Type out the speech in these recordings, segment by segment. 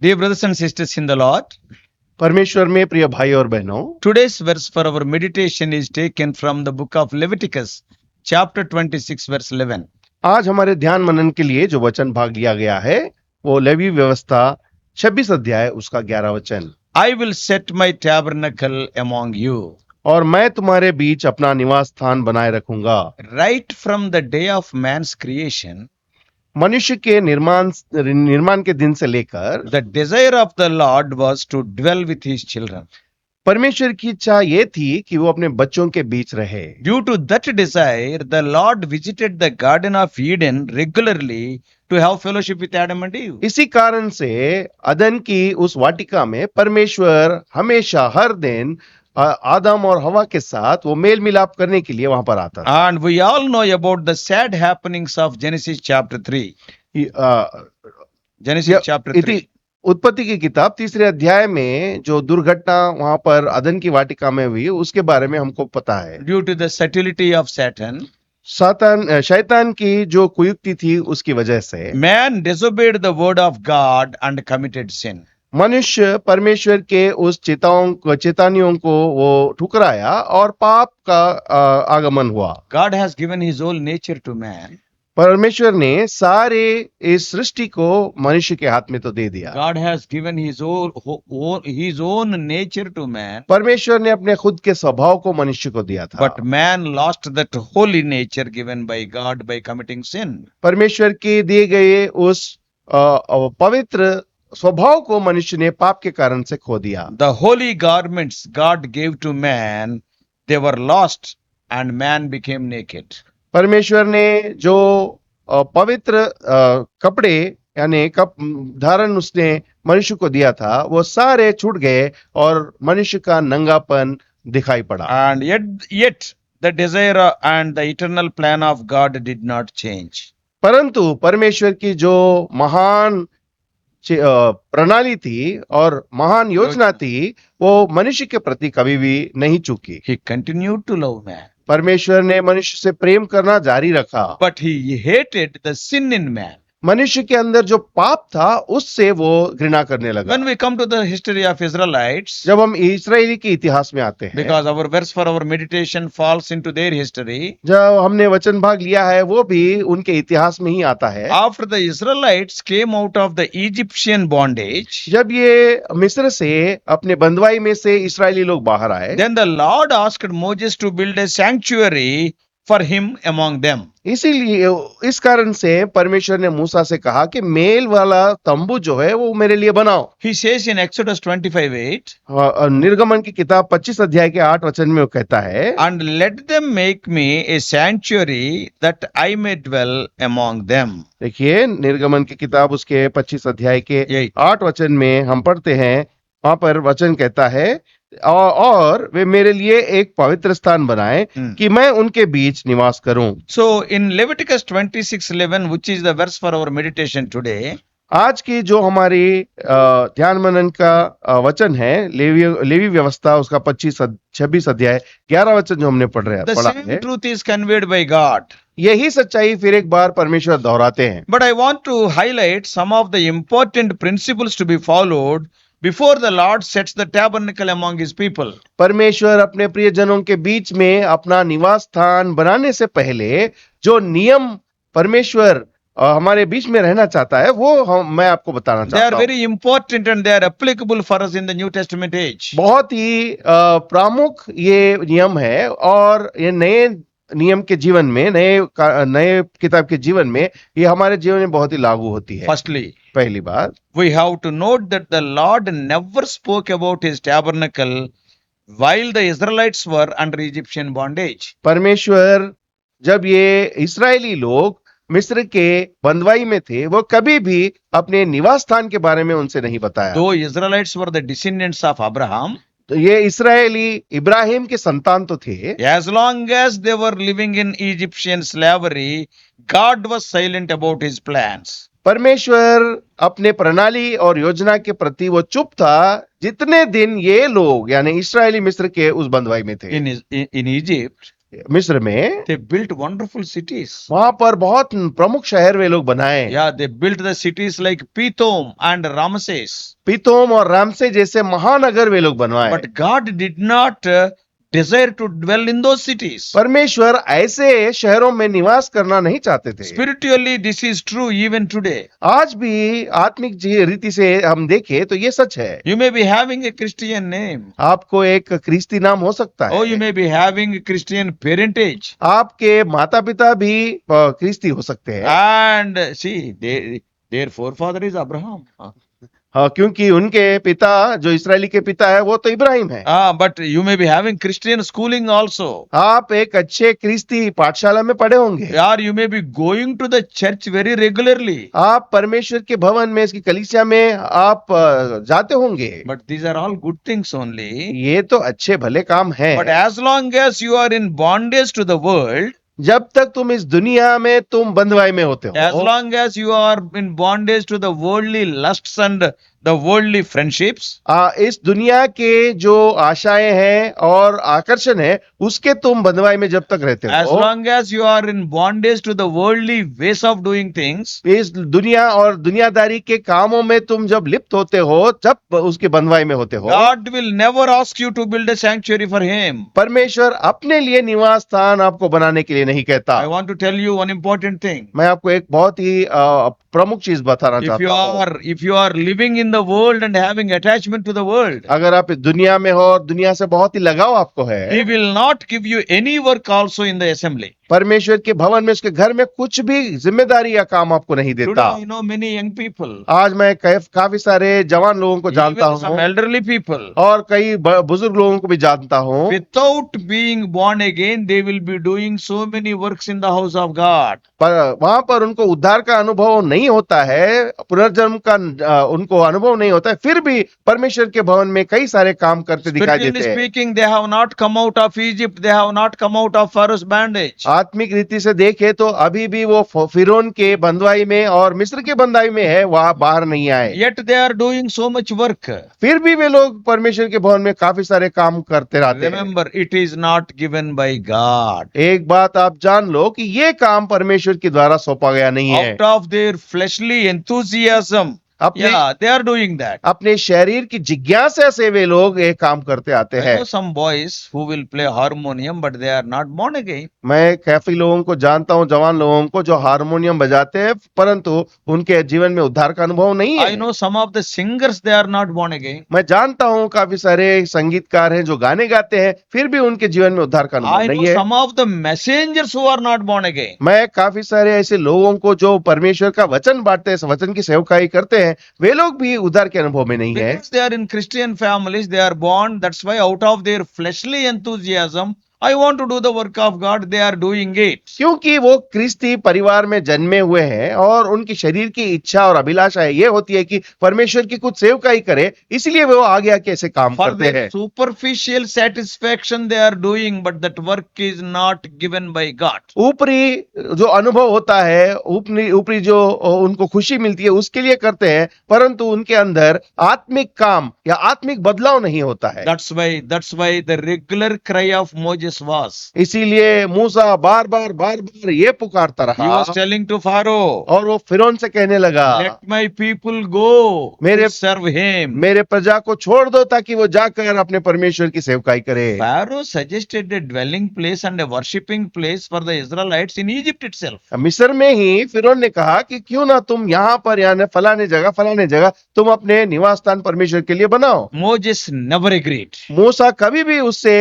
Dear brothers and sisters in the Lord, परमेश्वर में प्रिय भाई और बहनों, today's verse for our meditation is taken from the book of Leviticus, chapter 26, verse 11. आज हमारे ध्यान मनन के लिए जो वचन भाग लिया गया है वो लेवी व्यवस्था 26 अध्याय उसका 11 वचन। I will set my tabernacle among you. और मैं तुम्हारे बीच अपना निवास स्थान बनाए रखूंगा। Right from the day of man's creation, मनुष्य के निर्माण के दिन से लेकर the desire of the Lord was to dwell with his children. परमेश्वर की इच्छा ये थी कि वो अपने बच्चों के बीच रहे। Due to that desire, the Lord visited the Garden of Eden regularly to have fellowship with Adam and Eve. इसी कारण से अदन की उस वाटिका में परमेश्वर हमेशा हर दिन आदम और हवा के साथ वो मेल मिलाप करने के लिए वहां पर आता था। And we all know about the sad happenings of Genesis chapter 3. Genesis chapter 3. उत्पत्ति की किताब 3 अध्याय में जो दुर्घटना वहां पर अदन की वाटिका में हुई उसके बारे में हमको पता है। Due to the subtlety of Satan, शैतान की जो कुयुक्ति थी उसकी वजह से man disobeyed the word of God and committed sin. मनुष्य परमेश्वर के उस चेतावनियों को वो ठुकराया और पाप का आगमन हुआ। God has given his whole nature to man. परमेश्वर ने सारे इस सृष्टि को मनुष्य के हाथ में तो दे दिया। God has given his own nature to man. परमेश्वर ने अपने खुद के स्वभाव को मनुष्य को दिया था। But man lost that holy nature given by God by committing sin. परमेश्वर के दिए गए उस पवित्र स्वभाव को मनुष्य ने पाप के कारण से खो दिया। The holy garments God gave to man, they were lost and man became naked. परमेश्वर ने जो पवित्र कपड़े यानी धारण उसने मनुष्य को दिया था वो सारे छूट गए और मनुष्य का नंगापन दिखाई पड़ा। And yet the desire and the eternal plan of God did not change. परंतु परमेश्वर की जो महान प्रणाली थी और महान योजना थी वो मनुष्य के प्रति कभी भी नहीं चूकी। He continued to love man. परमेश्वर ने मनुष्य से प्रेम करना जारी रखा। But he hated the sin in man. मनुष्य के अंदर जो पाप था उससे वो घृणा करने लगा। When we come to the history of Israelites, जब हम इस्राएली के इतिहास में आते हैं, because our verse for our meditation falls into their history, जब हमने वचन भाग लिया है वो भी उनके इतिहास में ही आता है। after the Israelites came out of the Egyptian bondage, जब ये मिस्र से अपने बंदवाई में से इस्राएली लोग बाहर आए, then the Lord asked Moses to build a sanctuary for him among them. इसीलिए इस कारण से परमेश्वर ने मूसा से कहा कि मेल वाला तंबू जो है वो मेरे लिए बनाओ। He says in Exodus 25:8, निर्गमन की किताब 25 अध्याय के 8 वचन में वो कहता है, and let them make me a sanctuary that I may dwell among them. देखिए निर्गमन की किताब उसके 25 अध्याय के 8 वचन में हम पढ़ते हैं, वहां पर वचन कहता है और वे मेरे लिए एक पवित्र स्थान बनाए कि मैं उनके बीच निवास करूं। So in Leviticus 26:11, which is the verse for our meditation today, आज की जो हमारी ध्यान मनन का वचन है लेवी व्यवस्था उसका 26 अध्याय 11 वचन जो हमने पढ़ा है, the same truth is conveyed by God. यही सच्चाई फिर एक बार परमेश्वर दोहराते हैं। But I want to highlight some of the important principles to be followed before the Lord sets the tabernacle among his people. परमेश्वर अपने प्रियजनों के बीच में अपना निवास स्थान बनाने से पहले जो नियम परमेश्वर हमारे बीच में रहना चाहता है वो मैं आपको बताना चाहता हूं। They are very important and they are applicable for us in the New Testament age. बहुत ही प्रमुख ये नियम है और ये नए नियम के जीवन में नए किताब के जीवन में ये हमारे जीवन में बहुत ही लागू होती है। Firstly, पहली बात, we have to note that the Lord never spoke about his tabernacle while the Israelites were under Egyptian bondage. परमेश्वर जब ये इस्राएली लोग मिस्र के बंदवाई में थे वो कभी भी अपने निवास स्थान के बारे में उनसे नहीं बताया। Though Israelites were the descendants of Abraham, तो ये इस्राएली इब्राहिम के संतान तो थे। as long as they were living in Egyptian slavery, God was silent about his plans. परमेश्वर अपने प्रणाली और योजना के प्रति वो चुप था जितने दिन ये लोग यानी इस्राएली मिस्र के उस बंदवाई में थे। In Egypt, मिस्र में they built wonderful cities. वहां पर बहुत प्रमुख शहर वे लोग बनाए। Yeah, they built the cities like Pithom and Ramses. पीतोम और रामसे जैसे महानगर वे लोग बनवाए। But God did not desire to dwell in those cities. परमेश्वर ऐसे शहरों में निवास करना नहीं चाहते थे। Spiritually, this is true even today. आज भी आत्मिक रीति से हम देखें तो ये सच है। You may be having a Christian name. आपको एक क्रिस्ती नाम हो सकता Oh, you है, may be having Christian parentage. आपके माता पिता भी क्रिस्ती हो सकते हैं। And see, their forefather is Abraham. हाँ, क्योंकि उनके पिता जो इस्राएली के पिता है वो तो इब्राहिम है। But you may be having Christian schooling also. आप एक अच्छे क्रिस्ती पाठशाला में पढ़े होंगे। Or you may be going to the church very regularly. आप परमेश्वर के भवन में, इसकी कलीसिया में आप जाते होंगे। But these are all good things only. ये तो अच्छे भले काम है। But as long as you are in bondage to the world, जब तक तुम इस दुनिया में तुम बंधुआई में होते as हो, long as you are in bondage to the worldly lusts and the worldly friendships, इस दुनिया के जो आशाएं हैं और आकर्षण है उसके तुम बंधुआई में जब तक रहते as हो, long as you are in bondage to the worldly ways of doing things, इस दुनिया और दुनियादारी के कामों में तुम जब लिप्त होते हो, जब उसके बंधुआई में होते हो, God will never ask you to build a sanctuary for Him. परमेश्वर अपने लिए निवास स्थान आपको बनाने के लिए नहीं कहता। I want to tell you one important thing. मैं आपको एक बहुत ही प्रमुख चीज बताना चाहता हूँ। If you are living in the world and having attachment to the world, अगर आप इस दुनिया में हो और दुनिया से बहुत ही लगाव आपको है, He will not give you any work also in the assembly. परमेश्वर के भवन में, उसके घर में कुछ भी जिम्मेदारी या काम आपको नहीं Today देता। I know many young people, आज मैं काफी सारे जवान लोगों को जानता even some हूँ elderly people. और कई बुजुर्ग लोगों को भी जानता हूँ। Without being born again, they will be doing so many works in the house of God. पर वहां पर उनको उद्धार का अनुभव नहीं होता है, पुनर्जन्म का उनको अनुभव नहीं होता है, फिर भी परमेश्वर के भवन में कई सारे काम करते दिखाई Spiritually देते हैं। speaking, they have not come out of Egypt. They have not come out of Pharaoh's bondage. आत्मिक रीति से देखे तो अभी भी वो फिरौन के बंधुआई में और मिस्र के बंधुआई में है, वहां बाहर नहीं आए। Yet they are doing so much work. फिर भी वे लोग परमेश्वर के भवन में काफी सारे काम करते रहते हैं। Remember, it is not given by God. एक बात आप जान लो कि ये काम परमेश्वर के द्वारा सौंपा गया नहीं है। Out of their fleshly enthusiasm, अपने yeah, they are doing that. अपने शरीर की जिज्ञासा से वे लोग ये काम करते आते I हैं। know some boys who will play harmonium, but they are not born again. मैं काफी लोगों को जानता हूँ, जवान लोगों को, जो हारमोनियम बजाते हैं परंतु उनके जीवन में उद्धार का अनुभव नहीं I है। know some of the singers, they are not born again. मैं जानता हूँ काफी सारे संगीतकार हैं जो गाने गाते हैं, फिर भी उनके जीवन में उद्धार का I अनुभव know नहीं है। some of the messengers who are not born again. मैं काफी सारे ऐसे लोगों को जो परमेश्वर का वचन बांटते हैं, वचन की सेवकाई करते हैं, वे लोग भी उद्धार के अनुभव में नहीं है। Because they are in Christian families, they are born. That's why out of their fleshly enthusiasm, I want to do the work of God, they are doing it. क्योंकि वो क्रिस्ती परिवार में जन्मे हुए हैं और उनकी शरीर की इच्छा और अभिलाषा ये होती है कि परमेश्वर की कुछ सेवकाई करे, इसलिए वो आगे आके ऐसे काम For करते their हैं। superficial satisfaction they are doing, but that work is not given by God. ऊपरी जो अनुभव होता है, ऊपरी जो उनको खुशी मिलती है उसके लिए करते हैं, परंतु उनके अंदर आत्मिक काम या आत्मिक बदलाव नहीं होता है। That's why the regular cry of Moses was. इसीलिए मूसा बार बार ये पुकारता He रहा was telling to Pharaoh, और वो फिरौन से कहने लगा, let my people go मेरे- to serve him. मेरे प्रजा को छोड़ दो ताकि वो जाकर अपने परमेश्वर की सेवकाई करे। Pharaoh suggested a dwelling place and a worshipping place for the Israelites in Egypt itself. मिस्र में ही फिरौन ने कहा कि क्यों ना तुम यहाँ पर यानी फलाने जगह तुम अपने निवास स्थान परमेश्वर के लिए बनाओ। Moses never agreed. मूसा कभी भी उससे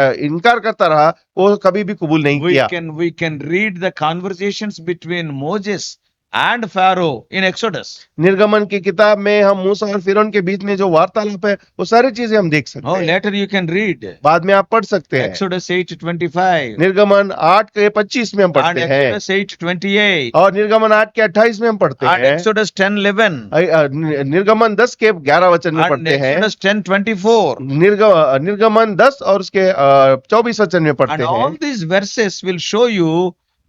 इनकार करता रहा, वो कभी भी कबूल नहीं किया। We can read the conversations between Moses and Pharaoh in Exodus. निर्गमन की किताब में हम मूसा और फिरौन के बीच में जो वार्तालाप है वो सारी चीजें हम देख सकते Oh, हैं। later you can read बाद में आप पढ़ सकते हैं। Exodus 8:25 निर्गमन 8:25 में हम and पढ़ते हैं Exodus 8:28 और निर्गमन 8:28 में हम पढ़ते and हैं। Exodus 10:11 निर्गमन 10:11 वचन में and पढ़ते हैं। Exodus 10:24. निर्गमन 10 और उसके 24 वचन में And पढ़ते all हैं। these verses will show you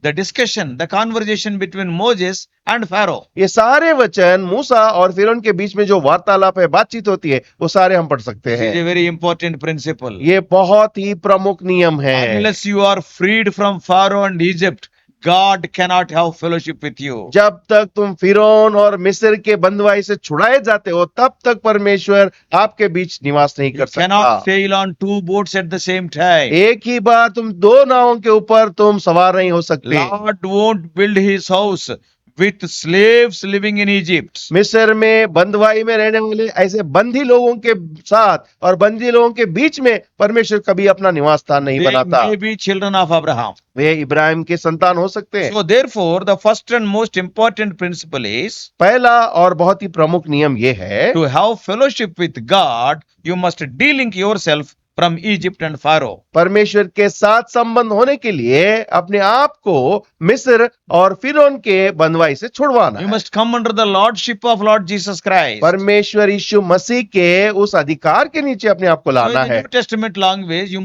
the discussion, the conversation between Moses and Pharaoh. ये सारे वचन मूसा और फिरौन के बीच में जो वार्तालाप है, बातचीत होती है, वो सारे हम पढ़ सकते This is हैं। a very important principle. ये बहुत ही प्रमुख नियम है। Unless you are freed from Pharaoh and Egypt, God cannot have fellowship with you. जब तक तुम फिरौन और मिस्र के बंधुआई से छुड़ाए जाते हो, तब तक परमेश्वर आपके बीच निवास नहीं You कर सकता। cannot sail on two boats at the same time. एक ही बार तुम दो नावों के ऊपर तुम सवार नहीं हो सकते। Lord won't build his house with slaves living in Egypt. मिस्र में बंधुआई में रहने वाले ऐसे बंदी लोगों के साथ और बंदी लोगों के बीच में परमेश्वर कभी अपना निवास स्थान नहीं They बनाता। may be children of Abraham. वे इब्राहिम के संतान हो सकते हैं। So therefore, the first and most important principle is पहला और बहुत ही प्रमुख नियम ये है, to have fellowship with God, you must delink yourself from Egypt and Pharaoh. परमेश्वर के साथ संबंध होने के लिए अपने आप को मिस्र और फिरौन के बंधुआई से छुड़वाना You है। must come under the lordship of Lord Jesus Christ. परमेश्वर यीशु मसीह के उस अधिकार के नीचे अपने आप को So लाना in the है। New Testament language, you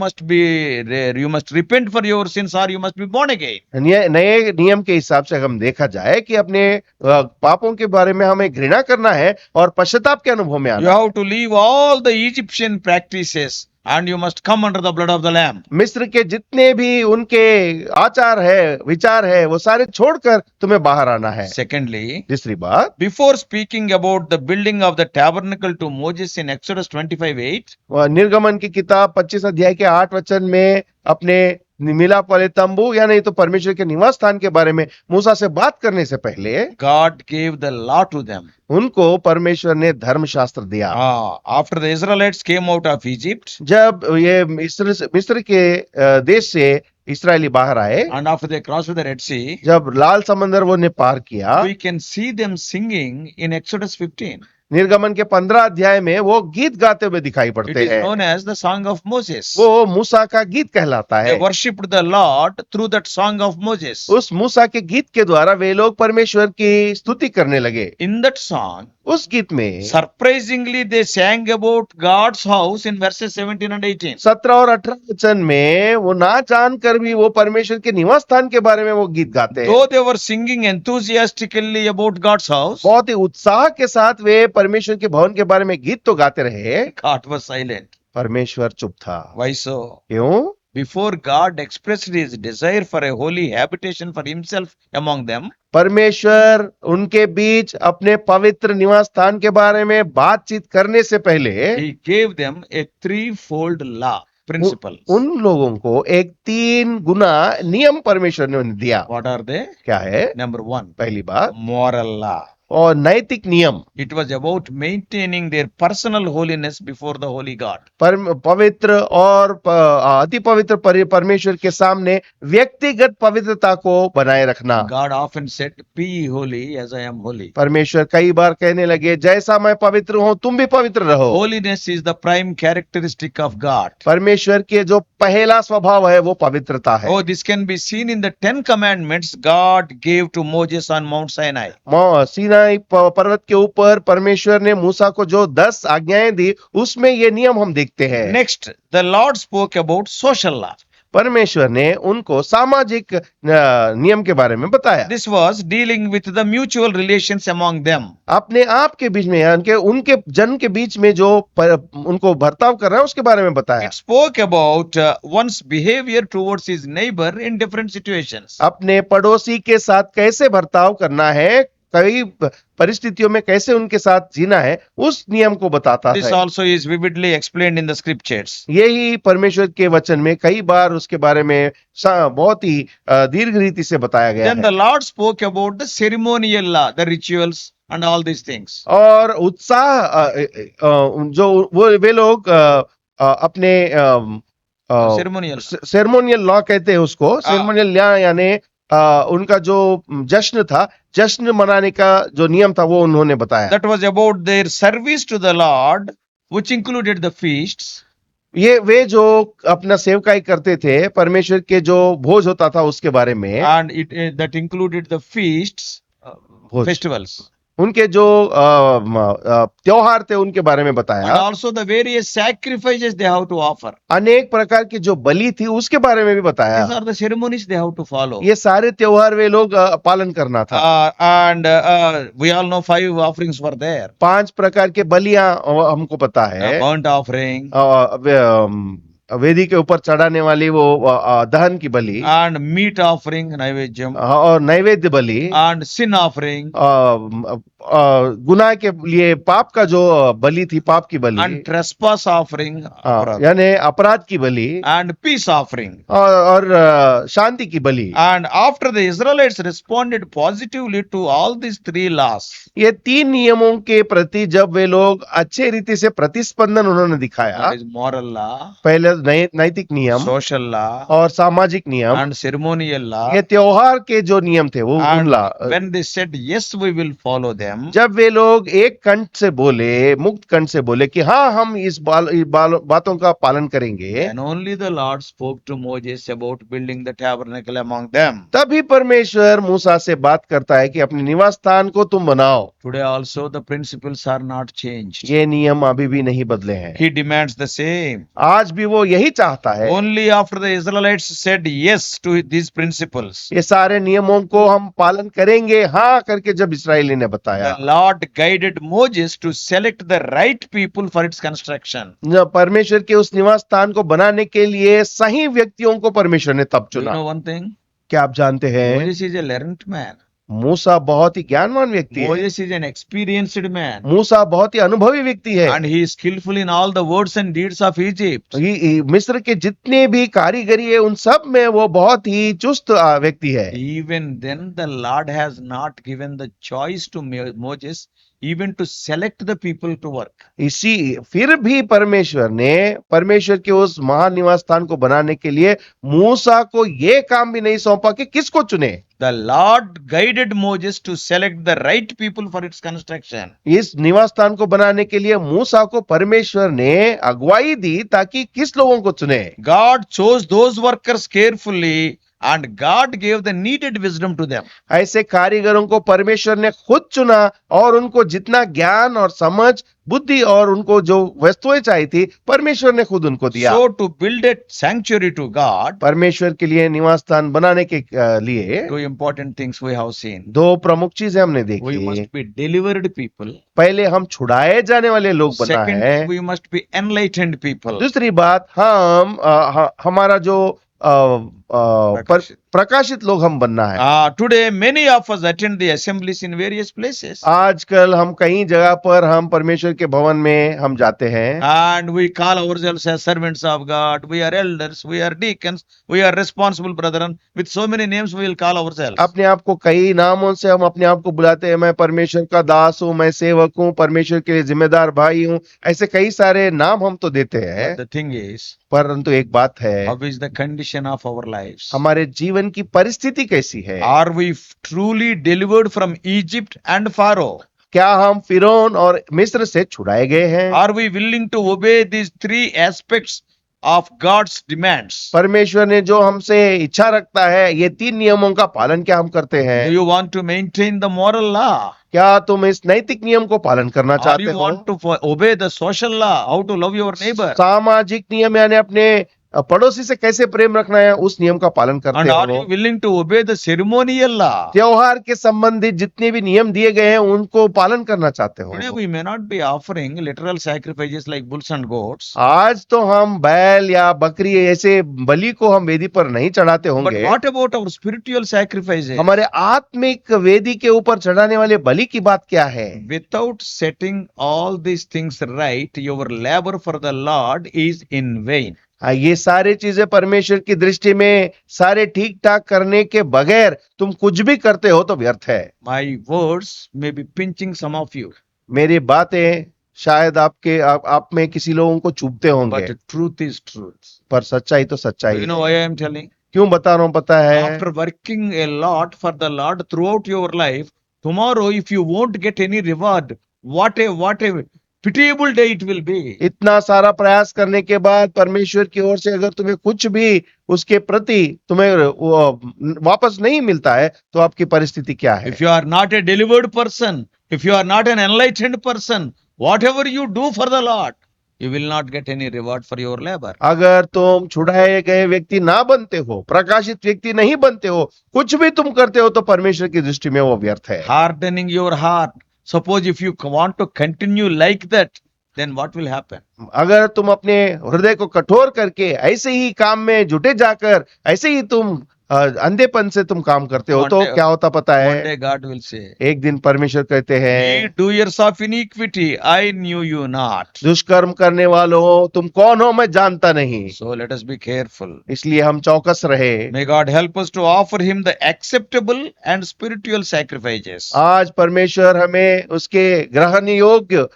must repent for your sins or you must be born again. नए नियम के हिसाब से हम देखा जाए कि अपने पापों के बारे में हमें घृणा करना है और पश्चाताप के अनुभव में You आना है। have to leave all the Egyptian practices and you must come under the blood of the Lamb. मिस्र के जितने भी उनके आचार है, विचार है, वो सारे छोड़कर तुम्हें बाहर आना है। Secondly, तीसरी बात, before speaking about the building of the tabernacle to Moses in Exodus 25:8, निर्गमन की किताब 25 अध्याय के 8 वचन में अपने मिलाप वाले तंबू या नहीं तो परमेश्वर के निवास स्थान के बारे में मूसा से बात करने से पहले God gave the law to them. उनको परमेश्वर ने धर्मशास्त्र दिया। After the Israelites came out of Egypt जब ये मिस्र के देश से इस्राएली बाहर आए, and after they crossed the Red Sea, जब लाल समंदर वो ने पार किया, we can see them singing in Exodus 15. निर्गमन के 15 अध्याय में वो गीत गाते हुए दिखाई It पड़ते is हैं। known as the Song of Moses. वो मूसा का गीत कहलाता They है। worshipped the Lord through that Song of Moses. उस मूसा के गीत के द्वारा वे लोग परमेश्वर की स्तुति करने लगे। In that song, उस गीत में surprisingly, they sang about God's house in verses 17 and 18. 17 और 18 वचन में वो ना जानकर भी वो परमेश्वर के निवास स्थान के बारे में वो गीत गाते हैं। Though they were singing enthusiastically about God's house, बहुत ही उत्साह के साथ वे परमेश्वर के भवन के बारे में गीत तो गाते रहे, God was silent. परमेश्वर चुप था। Why so? क्यों? Before God expressed his desire for a holy habitation for himself among them, परमेश्वर उनके बीच अपने पवित्र निवास स्थान के बारे में बातचीत करने से पहले he gave them a threefold law, principles. उन लोगों को एक 3 गुना नियम परमेश्वर ने उन्हें दिया। What are they? क्या है? Number one, पहली बात, moral law. और नैतिक नियम। It was about maintaining their personal holiness before the holy God. पवित्र और अति पवित्र परमेश्वर के सामने व्यक्तिगत पवित्रता को बनाए रखना। God often said, "Be ye holy as I am holy." परमेश्वर कई बार कहने लगे, जैसा मैं पवित्र हूँ तुम भी पवित्र रहो। Holiness is the prime characteristic of God. परमेश्वर के जो पहला स्वभाव है वो पवित्रता है। Oh, this can be seen in the 10 commandments God gave to Moses on Mount Sinai. Sinai पर्वत के ऊपर परमेश्वर ने मूसा को जो 10 आज्ञाएं दी, उसमें ये नियम हम देखते हैं। Next, the Lord spoke about social law. परमेश्वर ने उनको सामाजिक नियम के बारे में बताया। This was dealing with the mutual relations among them. अपने आप के बीच में यानी उनके जन के बीच में जो उनको बर्ताव कर रहा है उसके बारे में बताया। It spoke about one's behavior towards his neighbor in different situations. अपने पड़ोसी के साथ कैसे बर्ताव करना है, कई परिस्थितियों में कैसे उनके साथ जीना है, उस नियम को बताता This है। also is vividly explained in the scriptures. यही परमेश्वर के वचन में कई बार उसके बारे में बहुत ही दीर्घ रीति से बताया गया Then है। the Lord spoke about the ceremonial law, the rituals and all these things. और उत्साह जो वे लोग अपने Ceremonial. सेरेमोनियल लॉ कहते हैं उसको। सेरेमोनियल लॉ यानी उनका जो जश्न था, जश्न मनाने का जो नियम था वो उन्होंने बताया। That was about their service to the Lord, which included the feasts. ये वे जो अपना सेवकाई करते थे, परमेश्वर के जो भोज होता था उसके बारे में। And that included the feasts, Bhoj. festivals. उनके जो त्योहार थे उनके बारे में and बताया, also the various sacrifices they have to offer. अनेक प्रकार की जो बलि थी उसके बारे में भी बताया। These are the ceremonies they have to follow. ये सारे त्योहार वे लोग पालन करना था। And we all know 5 offerings were there. 5 प्रकार के बलियां हमको पता है। Burnt offering वेदी के ऊपर चढ़ाने वाली वो दहन की बलि, and meat offering, naivedyam, और नैवेद्य बलि, and sin offering गुनाह के लिए पाप का जो बलि थी, पाप की बलि, and trespass offering, यानी अपराध की बलि, and peace offering. और शांति की बलि। And after the Israelites responded positively to all these 3 laws, ये 3 नियमों के प्रति जब वे लोग अच्छे रीति से प्रतिस्पंदन उन्होंने दिखाया, that is moral law, पहले नैतिक नियम social law, और सामाजिक नियम, and ceremonial law, ये त्योहार के जो नियम थे वो and उनला, when they said yes we will follow them, जब वे लोग एक कंठ से बोले, मुक्त कंठ से बोले कि हाँ हम इस बातों का पालन करेंगे, and only the Lord spoke to Moses about building the tabernacle among them. तभी परमेश्वर मूसा से बात करता है कि अपने निवास स्थान को तुम बनाओ। Today also the principles are not changed. ये नियम अभी भी नहीं बदले हैं, He demands the same. आज भी वो यही चाहता है। Only after the Israelites said yes to these principles, ये सारे नियमों को हम पालन करेंगे हाँ करके जब इस्राएली ने बताया, the Lord guided Moses to select the right people for its construction. परमेश्वर के उस निवास स्थान को बनाने के लिए सही व्यक्तियों को परमेश्वर ने तब Do you चुना। know one thing? क्या आप जानते हैं, Moses is a learned man. मूसा बहुत ही ज्ञानवान व्यक्ति है, Moses is an experienced man. मूसा बहुत ही अनुभवी व्यक्ति है। And he is skillful in all the words and deeds of Egypt. मिस्र के जितने भी कारीगरी है उन सब में वो बहुत ही चुस्त व्यक्ति है। Even then the Lord has not given the choice to Moses even to select the people to work. फिर भी परमेश्वर के उस महान निवास स्थान को बनाने के लिए मूसा को ये काम भी नहीं सौंपा कि किसको चुने। The Lord guided Moses to select the right people for its construction. इस निवास स्थान को बनाने के लिए मूसा को परमेश्वर ने अगुवाई दी ताकि किस लोगों को चुने। God chose those workers carefully and God gave the needed wisdom to them. ऐसे कारीगरों को परमेश्वर ने खुद चुना और उनको जितना ज्ञान और समझ, बुद्धि और उनको जो वस्तुएं चाहिए थी परमेश्वर ने खुद उनको दिया। So to build a sanctuary to God, परमेश्वर के लिए निवास स्थान बनाने के लिए 2 important things we have seen. 2 प्रमुख चीजें हमने We देखी। must be delivered people. पहले हम छुड़ाए जाने वाले लोग बना Second, है। we must be enlightened people. दूसरी बात, हम हमारा जो प्रकाशित लोग हम बनना है। Today many of us attend the assemblies in various places. आजकल हम कई जगह पर हम परमेश्वर के भवन में हम जाते हैं And we call ourselves as servants of God. We are elders, we are deacons, we are responsible brethren. With so many names we will call ourselves. अपने आप को कई नामों से हम अपने आप को बुलाते हैं। मैं परमेश्वर का दास हूँ, मैं सेवक हूँ, परमेश्वर के लिए जिम्मेदार भाई हूँ, ऐसे कई सारे नाम हम तो देते हैं। But the thing is, परंतु एक बात है, how is the condition of our lives? हमारे जीवन की परिस्थिति कैसी है? Are we truly delivered from Egypt and Pharaoh? क्या हम फिरौन और मिस्र से छुड़ाए गए हैं? Are we willing to obey these 3 aspects of God's demands? परमेश्वर ने जो हमसे इच्छा रखता है, ये 3 नियमों का पालन क्या हम करते हैं? Do you want to maintain the moral law? क्या तुम इस नैतिक नियम को पालन करना Or चाहते you हो? want to obey the social law, how to love your neighbor? सामाजिक नियम यानी अपने पड़ोसी से कैसे प्रेम रखना है, उस नियम का पालन And करते are you हो? willing to obey the ceremonial law? त्योहार के संबंधित जितने भी नियम दिए गए हैं उनको पालन करना चाहते Today हो? we may not be offering literal sacrifices like bulls and goats, आज तो हम बैल या बकरी ऐसे बलि को हम वेदी पर नहीं चढ़ाते but होंगे। what about our spiritual sacrifices? हमारे आत्मिक वेदी के ऊपर चढ़ाने वाले बलि की बात क्या है? Without setting all these things right, your labor for the Lord is in vain. ये सारी चीजें परमेश्वर की दृष्टि में सारे ठीक ठाक करने के बगैर तुम कुछ भी करते हो तो व्यर्थ है। My words may be pinching some of you, मेरी बातें शायद आप में किसी लोगों को चुभते होंगे, but truth is truth. पर सच्चाई तो Do सच्चाई you know है। why I am telling? क्यों बता रहा हूँ पता है? After working a lot for the Lord throughout your life, tomorrow if you won't get any reward, what a pitiable day it will be. इतना सारा प्रयास करने के बाद परमेश्वर की ओर से अगर तुम्हें कुछ भी उसके प्रति तुम्हें वापस नहीं मिलता है तो आपकी परिस्थिति क्या है? If you are not a delivered person, if you are not an enlightened person, whatever you do for the Lord, you will not get any reward for your labor. अगर तुम छुड़ाए गए व्यक्ति ना बनते हो, प्रकाशित व्यक्ति नहीं बनते हो, कुछ भी तुम करते हो तो परमेश्वर की दृष्टि में वो व्यर्थ है। Hardening your heart. Suppose if you want to continue like that, then what will happen? अगर तुम अपने हृदय को कठोर करके ऐसे ही काम में जुटे जाकर ऐसे ही तुम अंधेपन से तुम काम करते हो तो क्या होता पता One है? day God will say, एक दिन परमेश्वर कहते "Ye हैं, doers of iniquity, I knew you not." दुष्कर्म करने वालों तुम कौन हो मैं जानता नहीं। So let us be careful. इसलिए हम चौकस रहे। May God help us to offer Him the acceptable and spiritual sacrifices. आज परमेश्वर हमें उसके ग्रहण योग्य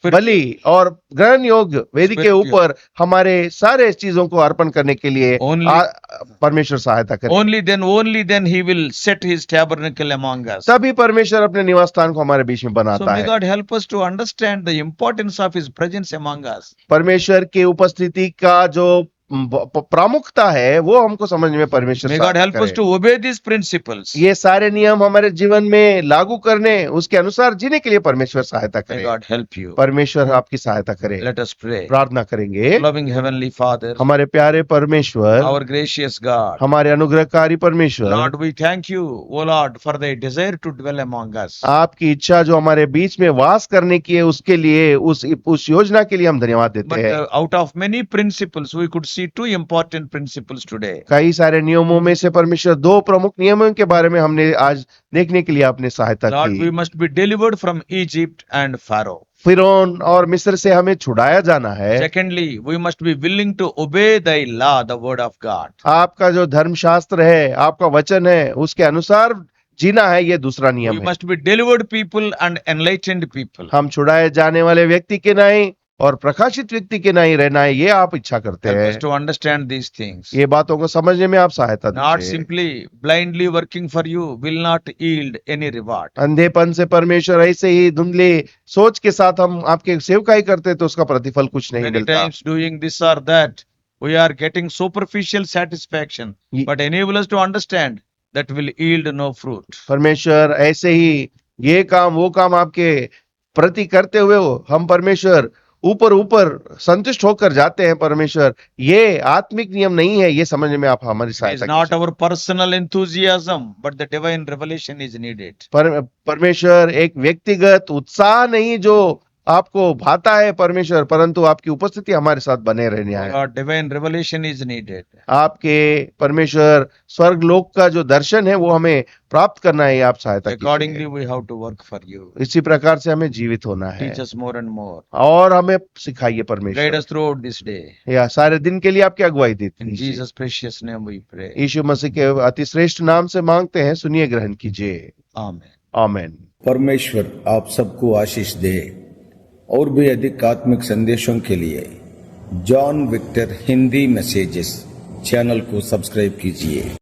बलि और ग्रहण योग्य वेदी के ऊपर हमारे सारे चीजों को अर्पण करने के लिए परमेश्वर सहायता करे। Only then He will set His tabernacle among us. तभी परमेश्वर अपने निवास स्थान को हमारे बीच में So बनाता may है। God help us to understand the importance of His presence among us. परमेश्वर की उपस्थिति का जो प्रामुख्यता है वो हमको समझने में परमेश्वर May God help us to obey these principles. ये सारे नियम हमारे जीवन में लागू करने उसके अनुसार जीने के लिए परमेश्वर सहायता May करे। God help you. परमेश्वर आपकी सहायता करे। Let us pray. प्रार्थना करेंगे। Loving Heavenly Father, हमारे प्यारे परमेश्वर, our gracious God, हमारे अनुग्रहकारी परमेश्वर, Lord, we thank you, O Lord, for the desire to dwell among us. आपकी इच्छा जो हमारे बीच में वास करने की है उसके लिए उस योजना के लिए हम धन्यवाद देते But हैं। out of many principles, we could see two important principles today. कई सारे नियमों में से परमेश्वर दो प्रमुख नियमों के बारे में हमने आज देखने के लिए आपने सहायता Lord, we की। must be delivered from Egypt and Pharaoh. फिरौन और मिस्र से हमें छुड़ाया जाना है। Secondly, we must be willing to obey thy law, the word of God. आपका जो धर्मशास्त्र है, आपका वचन है, उसके अनुसार जीना है, ये दूसरा We नियम है। must be delivered people and enlightened people. हम छुड़ाए जाने वाले व्यक्ति के नहीं और प्रकाशित व्यक्ति के नहीं रहना है, ये आप इच्छा करते Help us हैं। to understand these things. ये बातों को समझने में आप सहायता Not दीजिए। simply blindly working for you will not yield any reward. अंधेपन से परमेश्वर ऐसे ही धुंधली सोच के साथ हम आपके सेवकाई करते तो उसका प्रतिफल कुछ नहीं Many मिलता। times doing this or that, we are getting superficial satisfaction, Ye- but enable us to understand that will yield no fruit. परमेश्वर ऐसे ही ये काम वो काम आपके प्रति करते हुए हो हम परमेश्वर ऊपर ऊपर संतुष्ट होकर जाते हैं। परमेश्वर ये आत्मिक नियम नहीं है, ये समझने में आप हमारी It is सहायता not कीजिए। our personal enthusiasm, but the divine revelation is needed. परमेश्वर एक व्यक्तिगत उत्साह नहीं जो आपको भाता है परमेश्वर, परंतु आपकी उपस्थिति हमारे साथ बने रहने है। God, divine revelation is needed. आपके परमेश्वर स्वर्ग लोक का जो दर्शन है वो हमें प्राप्त करना है, आप सहायता Accordingly, कीजिए। we have to work for you. इसी प्रकार से हमें जीवित होना है Teach us more and more. और हमें सिखाइए Guide परमेश्वर। us throughout this day. या सारे दिन के लिए आपकी अगुवाई देती In कीजिए। Jesus' precious name we pray. यीशु मसीह के अति श्रेष्ठ नाम से मांगते हैं, सुनिए, ग्रहण कीजिए। Amen. आमीन। परमेश्वर आप सबको आशीष दे। और भी अधिक आत्मिक संदेशों के लिए John Victor Hindi messages channel को सब्सक्राइब कीजिए।